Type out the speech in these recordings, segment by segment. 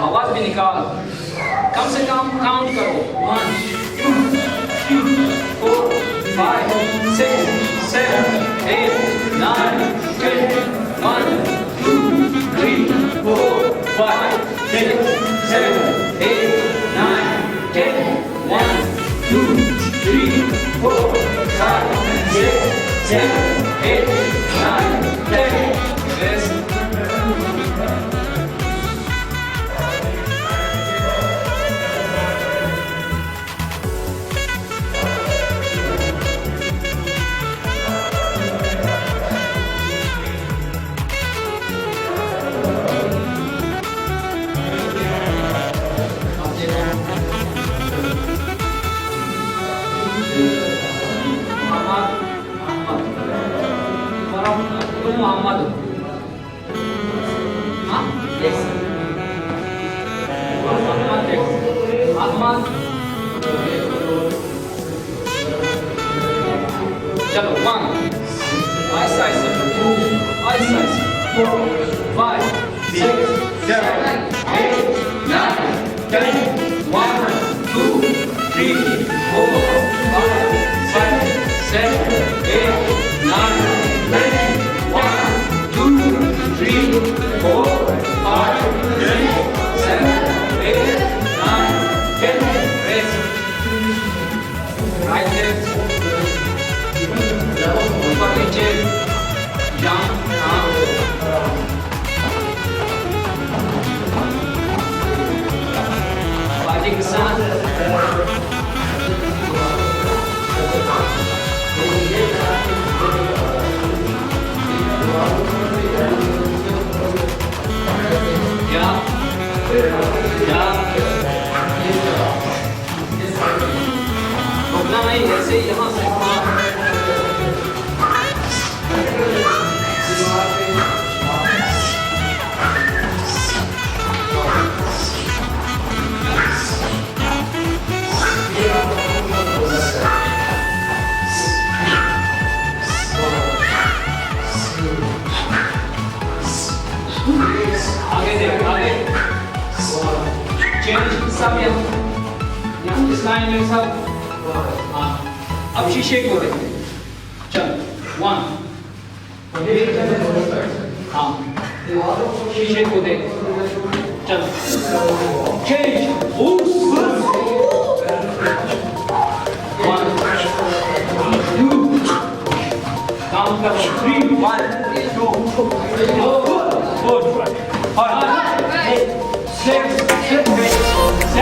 आवाज भी निकाल, कम से कम काउंट करो 1 2 3 4 5 6 7 8 9 10 1 2 3 4 5 6 7 8 9 10 1 2 3 4 5 6 7 8 9 10 Yes. Muhammad. Huh? Yes. Ahmad. Ahmad. Chalo, 1. Eyesight. 2. Eyesight. 4. 5. 6. 7. 8. 9. 10. 1. 2. 3. 4. 5. 6. 7. 8. 9. 10. 3, 4, 5, 6, 7, 8, 9, 10. Rest. Right leg. ऊपर नीचे. Jump. बाजी के साथ. रुकना नहीं, ऐसे ही यहाँ से आगे देख, आगे चेंज सब यहाँ इस लाइन में सब. हाँ, अब शीशे को देख. चल 1. हाँ, शीशे को देख. चल चेंज. 1 2 काउंट करो. 3 1 2 4 5 6 7 8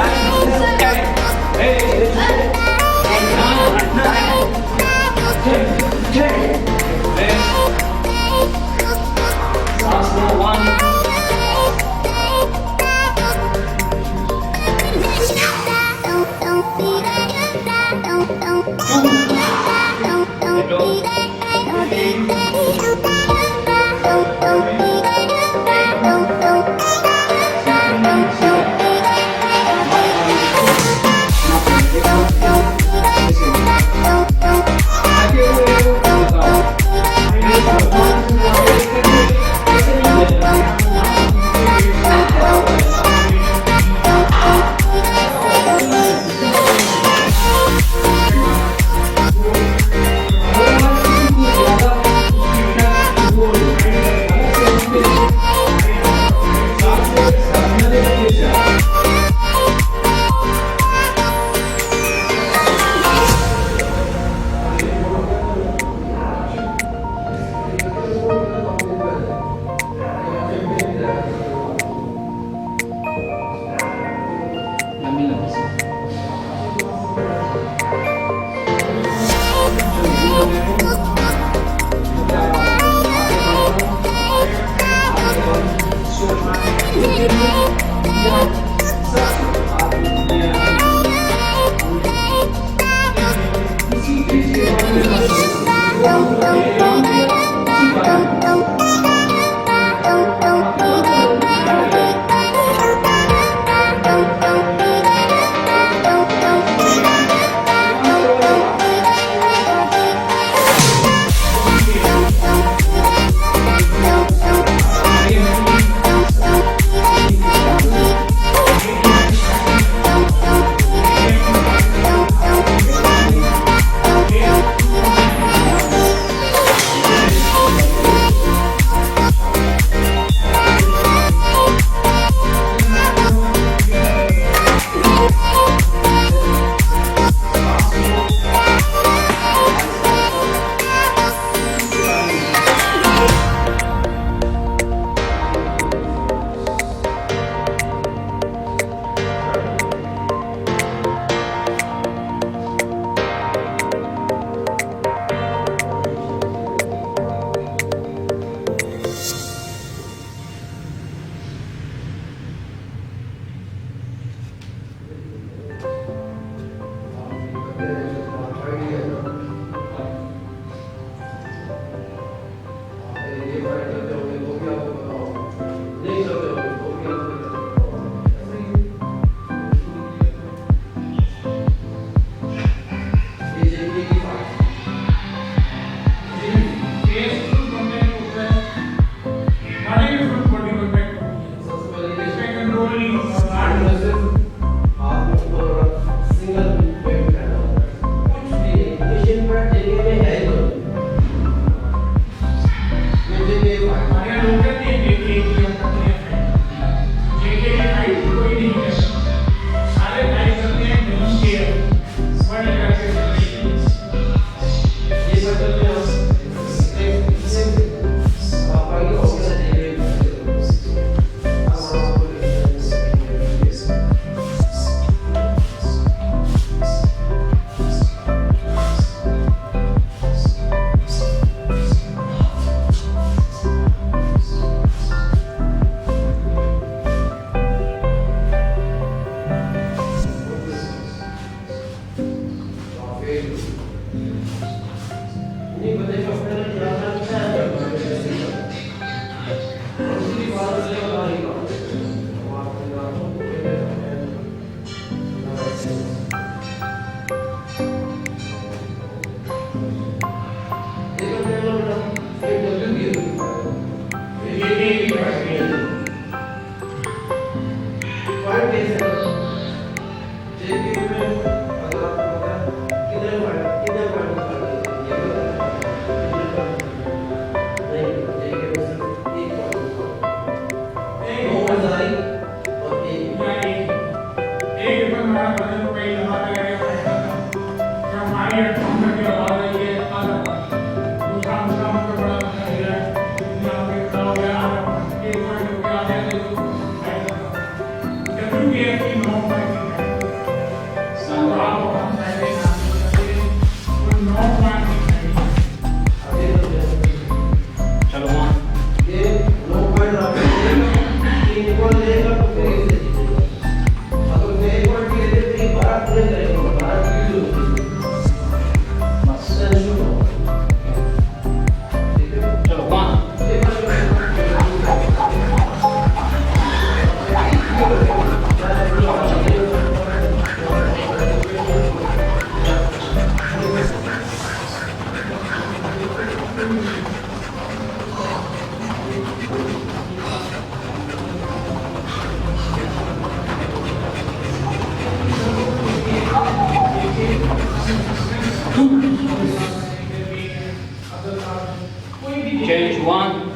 Change one.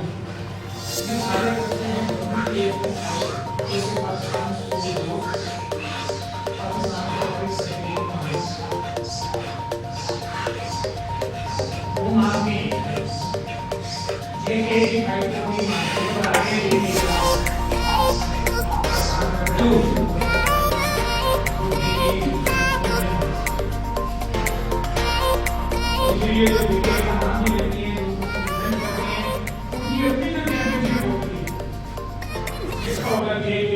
Two.